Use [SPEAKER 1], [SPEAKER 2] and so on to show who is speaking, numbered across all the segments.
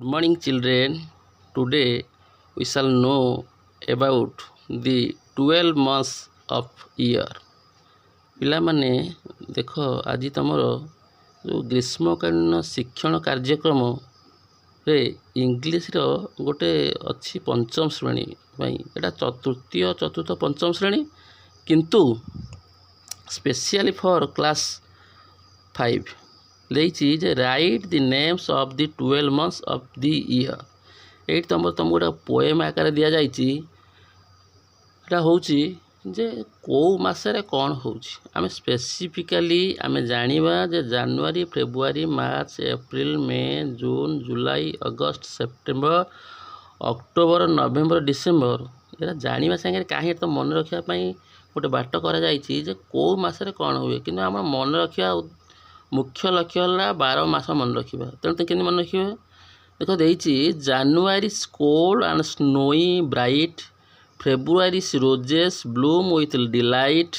[SPEAKER 1] Good morning, children. Today we shall know about the 12 months of year. ପିଲାମାନେ ଦେଖ ଆଜି ତମର ଯେଉଁ ଗ୍ରୀଷ୍ମକାଳୀନ ଶିକ୍ଷଣ କାର୍ଯ୍ୟକ୍ରମରେ ଇଂଲିଶର ଗୋଟେ ଅଛି ପଞ୍ଚମ ଶ୍ରେଣୀ ପାଇଁ। ଏଇଟା ତୃତୀୟ ଚତୁର୍ଥ ପଞ୍ଚମ ଶ୍ରେଣୀ, କିନ୍ତୁ ସ୍ପେସିଆଲି ଫର୍ କ୍ଲାସ୍ 5 ଦେଇଛି ଯେ right the names of the 12 months of the year. ଏଇଠି ତମକୁ ଗୋଟେ ପୋଏମ୍ ଆକାରରେ ଦିଆଯାଇଛି। ଏଇଟା ହେଉଛି ଯେ କେଉଁ ମାସରେ କ'ଣ ହେଉଛି। ଆମେ ସ୍ପେସିଫିକାଲି ଆମେ ଜାଣିବା ଯେ ଜାନୁଆରୀ, ଫେବୃଆରୀ, ମାର୍ଚ୍ଚ, ଏପ୍ରିଲ, ମେ, ଜୁନ୍, ଜୁଲାଇ, ଅଗଷ୍ଟ, ସେପ୍ଟେମ୍ବର, ଅକ୍ଟୋବର, ନଭେମ୍ବର, ଡିସେମ୍ବର। ଏଇଟା ଜାଣିବା ସାଙ୍ଗରେ କାହିଁକି ତ ମନେ ରଖିବା ପାଇଁ ଗୋଟେ ବାଟ କରାଯାଇଛି ଯେ କେଉଁ ମାସରେ କ'ଣ ହୁଏ। କିନ୍ତୁ ଆମର ମନେ ରଖିବା ମୁଖ୍ୟ ଲକ୍ଷ୍ୟ ହେଲା 12 ମାସ ମନେ ରଖିବା। ତେଣୁ କେମିତି ମନେ ରଖିବା? ଦେଖ ଦେଇଛି January cold and snowy bright, February roses bloom with delight,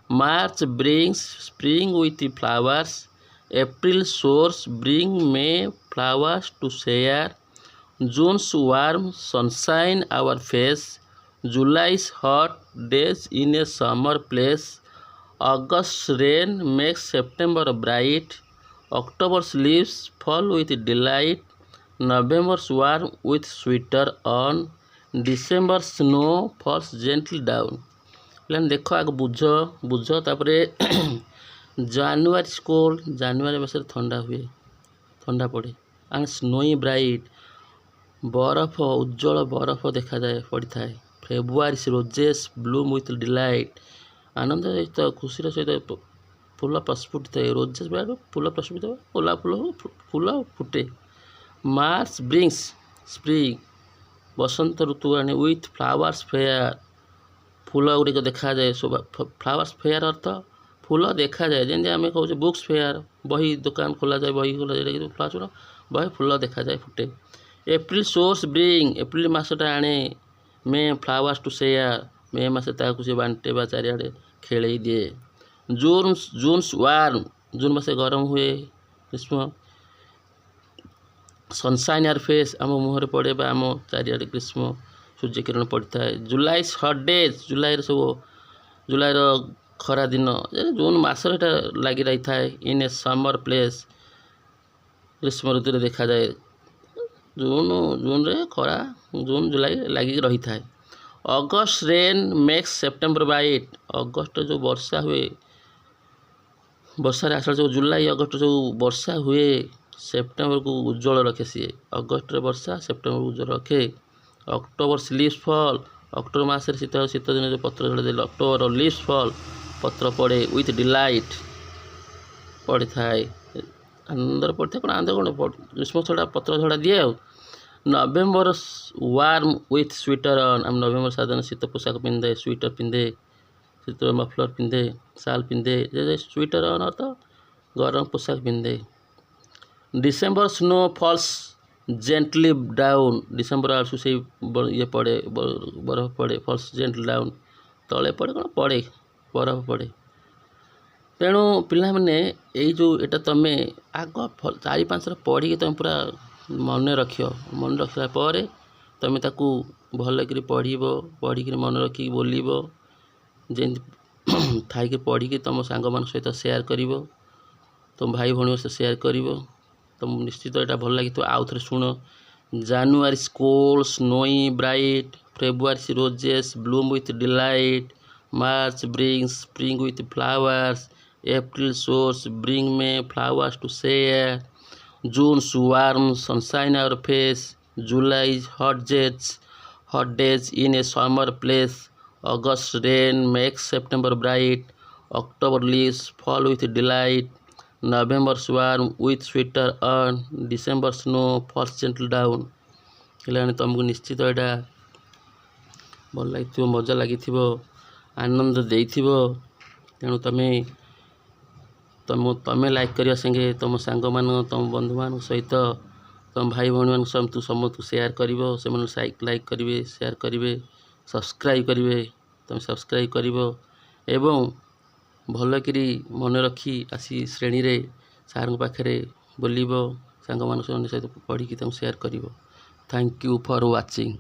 [SPEAKER 1] March brings spring with flowers, April showers bring May flowers to share, June's warm sunshine our face, July's hot days in a summer place, August's rain makes September bright, October's leaves fall with delight, November's warm with sweater on, December snow falls gently down। ପିଲାମାନେ ଦେଖ ଆଗ ବୁଝ ତାପରେ ଜାନୁଆରୀ cold, ଜାନୁଆରୀ ମାସରେ ଥଣ୍ଡା ପଡ଼େ। And snowy bright, ବରଫ ଉଜ୍ଜଳ ବରଫ ପଡ଼ିଥାଏ। ଫେବୃଆରୀ ରୋଜେସ୍ ବ୍ଲୁମ୍ ୱିଥ୍ ଡିଲାଇଟ୍, ଆନନ୍ଦ ସହିତ ଖୁସିର ସହିତ ଫୁଲ ପ୍ରସ୍ଫୁଟିତ ହୁଏ। ରୋଜେସ୍ ଫୁଲ ପ୍ରସ୍ଫୁଟିତ ହୁଏ, ଗୋଲାପ ଫୁଲ ଫୁଟେ। ମାର୍ଚ୍ଚ ବ୍ରିଙ୍ଗସ୍ ସ୍ପ୍ରିଙ୍ଗ, ବସନ୍ତ ଋତୁ ଆଣେ। ୱିଥ୍ ଫ୍ଲାୱାର୍ସ ଫେୟାର, ଫୁଲ ଗୁଡ଼ିକ ଦେଖାଯାଏ। ଫ୍ଲାୱାର୍ସ ଫେୟାର ଅର୍ଥ ଫୁଲ ଦେଖାଯାଏ। ଯେମିତି ଆମେ କହୁଛେ ବୁକ୍ସ ଫେୟାର, ବହି ଦୋକାନ ଖୋଲାଯାଏ, ବହି ଖୋଲାଯାଏ, ବହି ଫୁଲ ଦେଖାଯାଏ, ଫୁଟେ। ଏପ୍ରିଲ ସୋର୍ସ ବ୍ରିଙ୍ଗ, ଏପ୍ରିଲ ମାସଟା ଆଣେ। May flowers to share, May ମାସେ ତାହାକୁ ସେ ବାଣ୍ଟେ ବା ଚାରିଆଡ଼େ ଖେଳେଇ ଦିଏ। ଜୁନ୍ସ ୱାର୍ମ, ଜୁନ୍ ମାସେ ଗରମ ହୁଏ, ଗ୍ରୀଷ୍ମ। ସନସାଇନ୍ ଆର୍ ଫେସ୍, ଆମ ମୁହଁରେ ପଡ଼େ ବା ଆମ ଚାରିଆଡ଼େ ଗ୍ରୀଷ୍ମ ସୂର୍ଯ୍ୟକିରଣ ପଡ଼ିଥାଏ। ଜୁଲାଇସ୍ ହଟ୍ ଡେଜ୍, ଜୁଲାଇର ଖରା ଦିନ, ଜୁନ୍ ମାସରେ ଏଟା ଲାଗି ରହିଥାଏ। ଇନ୍ ଏ ସମର ପ୍ଲେସ୍, ଗ୍ରୀଷ୍ମ ଋତୁରେ ଦେଖାଯାଏ। ଜୁନ୍ରେ ଖରା, ଜୁନ୍ ଜୁଲାଇ ଲାଗିକି ରହିଥାଏ। August rain makes September bright, August ଯେଉଁ ବର୍ଷା ହୁଏ, ବର୍ଷାରେ ଆଷାଢ଼ ଯେଉଁ ଜୁଲାଇ ଅଗଷ୍ଟ ଯେଉଁ ବର୍ଷା ହୁଏ, ସେପ୍ଟେମ୍ବରକୁ ଉଜ୍ଜଳ ରଖେ ସିଏ। ଅଗଷ୍ଟରେ ବର୍ଷା, ସେପ୍ଟେମ୍ବରକୁ ଉଜ୍ଜଳ ରଖେ। ଅକ୍ଟୋବର ଲିଭ୍ସ ଫଲ୍, ଅକ୍ଟୋବର ମାସରେ ଶୀତ ଦିନ ଯେଉଁ ପତ୍ର ଝଡ଼େ, ଅକ୍ଟୋବର ଲିଭ୍ସ ଫଲ୍, ପତ୍ର ପଡ଼େ। ୱିଥ୍ ଡିଲାଇଟ୍, ପଡ଼ିଥାଏ, ଆନନ୍ଦରେ ପଡ଼ିଥାଏ। କ'ଣ ଆନନ୍ଦ କ'ଣ, ଗ୍ରୀଷ୍ମ ଛଡ଼ା ପତ୍ର ଝଡ଼ା ଦିଏ ଆଉ। November warm with sweater on, ଆମେ ନଭେମ୍ବର ସାଧାରଣ ଶୀତ ପୋଷାକ ପିନ୍ଧେ, ସ୍ୱିଟର ପିନ୍ଧେ, ଶୀତ ମଫଲର ପିନ୍ଧେ, ଶାଲ୍ ପିନ୍ଧେ। ସ୍ୱିଟର ଅନ୍ ଅର୍ଥ ଗରମ ପୋଷାକ ପିନ୍ଧେ। December snow falls gently down, December ଆଡ଼କୁ ସେଇ ଇଏ ପଡ଼େ, ବରଫ ପଡ଼େ। ଫଲ୍ସ ଜେଣ୍ଟଲି ଡାଉନ୍, ତଳେ ପଡ଼େ, କ'ଣ ପଡ଼େ, ବରଫ ପଡ଼େ। ତେଣୁ ପିଲାମାନେ ଏଇଟା ତୁମେ ଆଗ 4-5 ପଢ଼ିକି ତୁମେ ପୁରା ମନେ ରଖିବ। ମନେ ରଖିଲା ପରେ ତୁମେ ତାକୁ ଭଲକରି ପଢ଼ିକିରି ମନେ ରଖିକି ବୋଲିବ। ଯେମିତି ଥାଇକି ପଢ଼ିକି ତୁମ ସାଙ୍ଗମାନଙ୍କ ସହିତ ସେୟାର କରିବ, ତୁମ ଭାଇ ଭଉଣୀଙ୍କ ସହିତ ସେୟାର କରିବ। ତୁମକୁ ନିଶ୍ଚିତ ଏଇଟା ଭଲ ଲାଗିଥିବ। ଆଉ ଥରେ ଶୁଣ। January cold snowy bright, February roses bloom with delight, March brings spring with flowers, April showers bring May flowers to share, June's warm sunshine our face, July hot days in a summer place, August rain makes September bright, October leaves fall with delight, November warm with sweater on, December snow falls gently down। ହେଲାଣି ତୁମକୁ ନିଶ୍ଚିତ ଏଇଟା ଭଲ ଲାଗିଥିବ, ମଜା ଲାଗିଥିବ, ଆନନ୍ଦ ଦେଇଥିବ। ତେଣୁ ତୁମେ ଲାଇକ୍ କରିବା ସାଙ୍ଗେ ତୁମ ସାଙ୍ଗମାନଙ୍କ, ତୁମ ବନ୍ଧୁମାନଙ୍କ ସହିତ, ତୁମ ଭାଇ ଭଉଣୀମାନଙ୍କ ସହିତ ସମସ୍ତଙ୍କୁ ସେୟାର କରିବ। ସେମାନେ ଲାଇକ୍ କରିବେ, ସେୟାର କରିବେ, ସବସ୍କ୍ରାଇବ୍ କରିବେ। ତୁମେ ସବସ୍କ୍ରାଇବ୍ କରିବ ଏବଂ ଭଲକରି ମନେ ରଖି ଆସି ଶ୍ରେଣୀରେ ସାର୍ଙ୍କ ପାଖରେ ବୋଲିବ, ସାଙ୍ଗମାନଙ୍କ ସହିତ ପଢ଼ିକି ତାଙ୍କୁ ସେୟାର କରିବ। Thank you for watching.